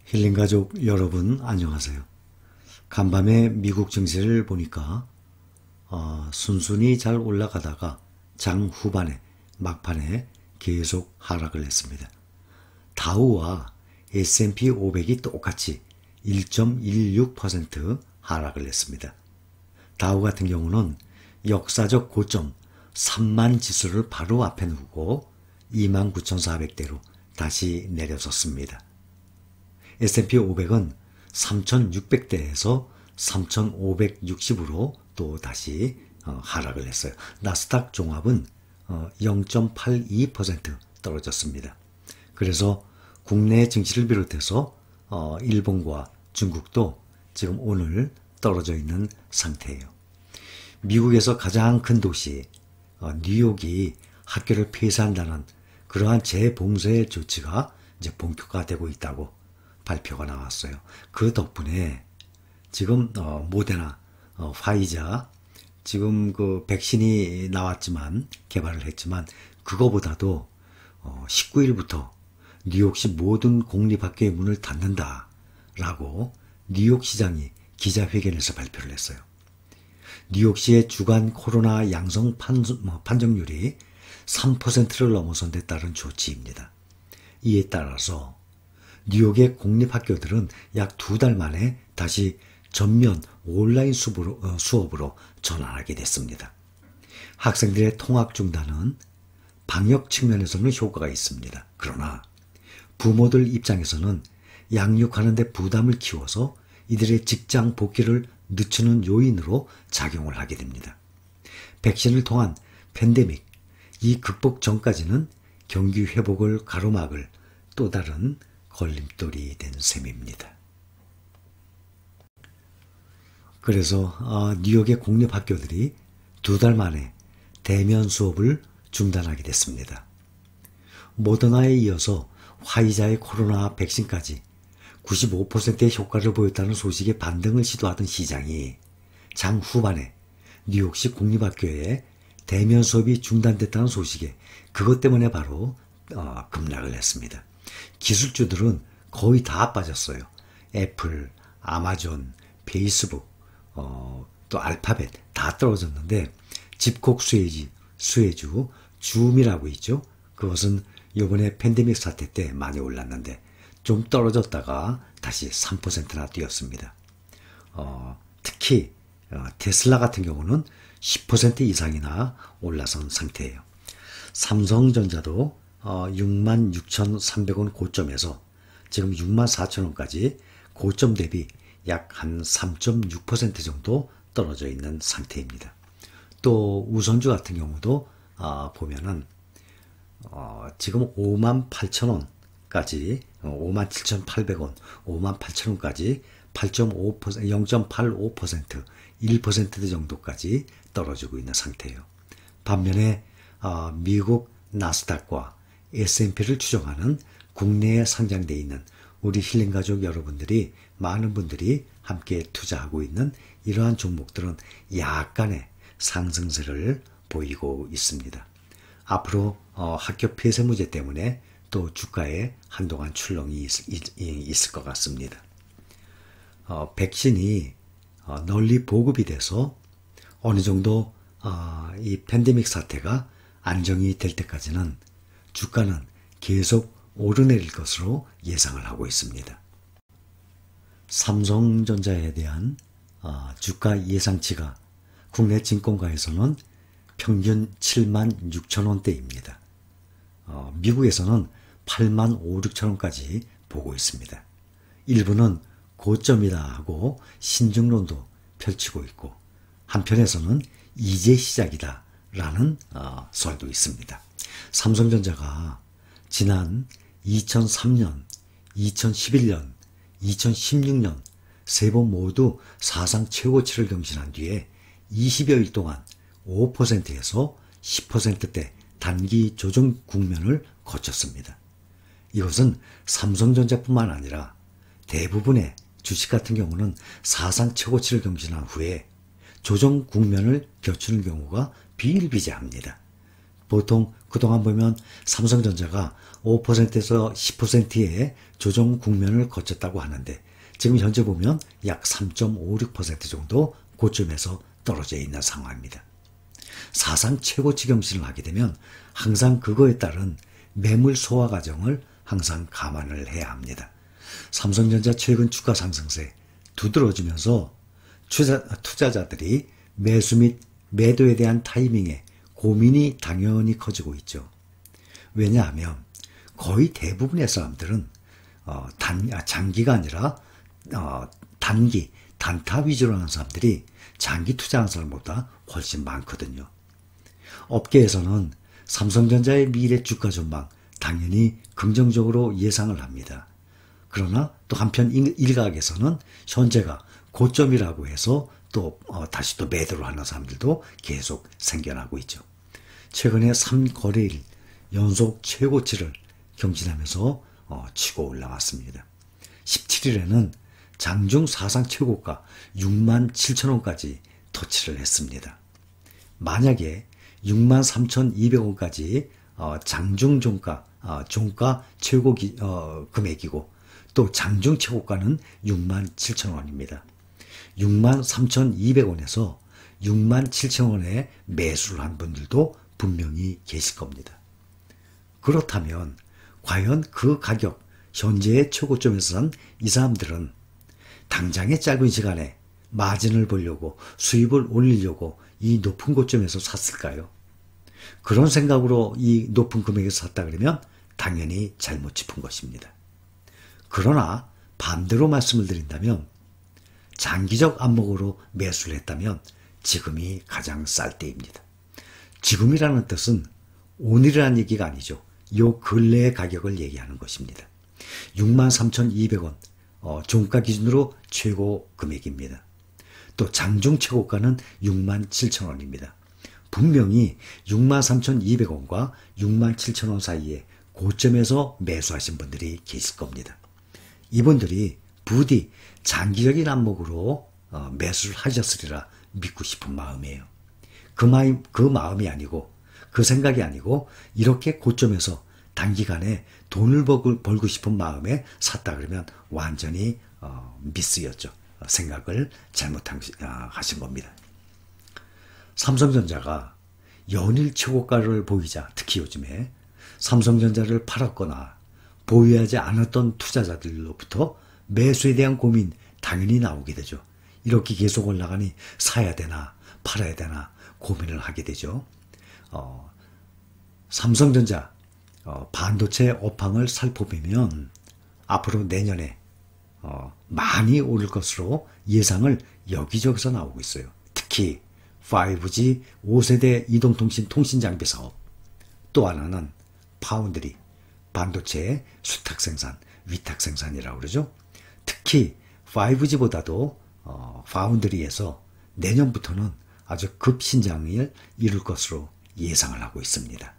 힐링가족 여러분 안녕하세요. 간밤에 미국 증시를 보니까 순순히 잘 올라가다가 장 후반에 막판에 계속 하락을 했습니다. 다우와 S&P 500이 똑같이 1.16% 하락을 했습니다. 다우 같은 경우는 역사적 고점 3만 지수를 바로 앞에 두고 29,400대로 다시 내려섰습니다. S&P 500은 3,600대에서 3,560으로 또 다시 하락을 했어요. 나스닥 종합은 0.82% 떨어졌습니다. 그래서 국내 증시를 비롯해서 일본과 중국도 지금 오늘 떨어져 있는 상태예요. 미국에서 가장 큰 도시 뉴욕이 학교를 폐쇄한다는 그러한 재봉쇄 조치가 이제 본격화되고 있다고 발표가 나왔어요. 그 덕분에 지금 모데나, 화이자 지금 그 백신이 나왔지만 개발을 했지만 그거보다도 19일부터 뉴욕시 모든 공립학교의 문을 닫는다라고 뉴욕시장이 기자회견에서 발표를 했어요. 뉴욕시의 주간 코로나 양성 판정률이 3%를 넘어선 데 따른 조치입니다. 이에 따라서 뉴욕의 공립학교들은 약 2달 만에 다시 전면 온라인 수업으로 전환하게 됐습니다. 학생들의 통학 중단은 방역 측면에서는 효과가 있습니다. 그러나 부모들 입장에서는 양육하는 데 부담을 키워서 이들의 직장 복귀를 늦추는 요인으로 작용을 하게 됩니다. 백신을 통한 팬데믹, 이 극복 전까지는 경기 회복을 가로막을 또 다른 걸림돌이 된 셈입니다. 그래서 뉴욕의 공립학교들이 2달 만에 대면 수업을 중단하게 됐습니다. 모더나에 이어서 화이자의 코로나 백신까지 95%의 효과를 보였다는 소식에 반등을 시도하던 시장이 장 후반에 뉴욕시 공립학교에 대면 수업이 중단됐다는 소식에 그것 때문에 바로 급락을 했습니다. 기술주들은 거의 다 빠졌어요. 애플, 아마존, 페이스북, 또 알파벳 다 떨어졌는데 집콕 수혜주 줌이라고 있죠. 그것은 이번에 팬데믹 사태 때 많이 올랐는데 좀 떨어졌다가 다시 3%나 뛰었습니다. 특히 테슬라 같은 경우는 10% 이상이나 올라선 상태예요. 삼성전자도 66,300원 고점에서 지금 64,000원까지 고점 대비 약 한 3.6% 정도 떨어져 있는 상태입니다. 또 우선주 같은 경우도 보면은 지금 58,000원까지 57,800원, 58,000원까지 8.5%, 0.85%, 1% 정도까지 떨어지고 있는 상태예요. 반면에 미국 나스닥과 S&P를 추종하는 국내에 상장되어 있는 우리 힐링가족 여러분들이 많은 분들이 함께 투자하고 있는 이러한 종목들은 약간의 상승세를 보이고 있습니다. 앞으로 학교 폐쇄 문제 때문에 또 주가에 한동안 출렁이 있을 것 같습니다. 백신이 널리 보급이 돼서 어느 정도 이 팬데믹 사태가 안정이 될 때까지는 주가는 계속 오르내릴 것으로 예상을 하고 있습니다. 삼성전자에 대한 주가 예상치가 국내 증권가에서는 평균 76,000원대입니다. 미국에서는 85,6천원까지 보고 있습니다. 일부는 고점이다 하고 신중론도 펼치고 있고 한편에서는 이제 시작이다 라는 설도 있습니다. 삼성전자가 지난 2003년, 2011년, 2016년 세 번 모두 사상 최고치를 경신한 뒤에 20여일 동안 5%에서 10%대 단기 조정 국면을 거쳤습니다. 이것은 삼성전자뿐만 아니라 대부분의 주식 같은 경우는 사상 최고치를 경신한 후에 조정 국면을 겪는 경우가 비일비재합니다. 보통 그동안 보면 삼성전자가 5%에서 10%의 조정 국면을 거쳤다고 하는데 지금 현재 보면 약 3.56% 정도 고점에서 떨어져 있는 상황입니다. 사상 최고치 경신을 하게 되면 항상 그거에 따른 매물 소화 과정을 항상 감안을 해야 합니다. 삼성전자 최근 주가 상승세 두드러지면서 투자자들이 매수 및 매도에 대한 타이밍에 고민이 당연히 커지고 있죠. 왜냐하면 거의 대부분의 사람들은 장기가 아니라 단기, 단타 위주로 하는 사람들이 장기 투자하는 사람보다 훨씬 많거든요. 업계에서는 삼성전자의 미래 주가 전망 당연히 긍정적으로 예상을 합니다. 그러나 또 한편 일각에서는 현재가 고점이라고 해서 또 다시 또 매도를 하는 사람들도 계속 생겨나고 있죠. 최근에 3거래일 연속 최고치를 경신하면서 치고 올라왔습니다. 17일에는 장중 사상 최고가 67,000원까지 터치를 했습니다. 만약에 63,200원까지 장중 종가 최고 금액이고 또 장중 최고가는 67,000원입니다. 63,200원에서 67,000원에 매수를 한 분들도 분명히 계실 겁니다. 그렇다면 과연 그 가격, 현재의 최고점에서 산 이 사람들은 당장의 짧은 시간에 마진을 보려고 수입을 올리려고 이 높은 고점에서 샀을까요? 그런 생각으로 이 높은 금액에서 샀다 그러면 당연히 잘못 짚은 것입니다. 그러나 반대로 말씀을 드린다면 장기적 안목으로 매수를 했다면 지금이 가장 쌀 때입니다. 지금이라는 뜻은 오늘이라는 얘기가 아니죠. 요 근래의 가격을 얘기하는 것입니다. 63,200원 종가 기준으로 최고 금액입니다. 또 장중 최고가는 67,000원입니다. 분명히 63,200원과 67,000원 사이에 고점에서 매수하신 분들이 계실 겁니다. 이분들이 부디 장기적인 안목으로 매수를 하셨으리라 믿고 싶은 마음이에요. 그 마음이 아니고 그 생각이 아니고 이렇게 고점에서 단기간에 돈을 벌고 싶은 마음에 샀다 그러면 완전히 미스였죠. 생각을 잘못하신 겁니다. 삼성전자가 연일 최고가를 보이자 특히 요즘에 삼성전자를 팔았거나 보유하지 않았던 투자자들로부터 매수에 대한 고민 당연히 나오게 되죠. 이렇게 계속 올라가니 사야 되나 팔아야 되나 고민을 하게 되죠. 삼성전자 반도체 업황을 살펴보면 앞으로 내년에 많이 오를 것으로 예상을 여기저기서 나오고 있어요. 특히 5G 5세대 이동통신 통신장비 사업, 또 하나는 파운드리, 반도체 수탁 생산, 위탁 생산이라고 그러죠. 특히 5G보다도 파운드리에서 내년부터는 아주 급신장을 이룰 것으로 예상을 하고 있습니다.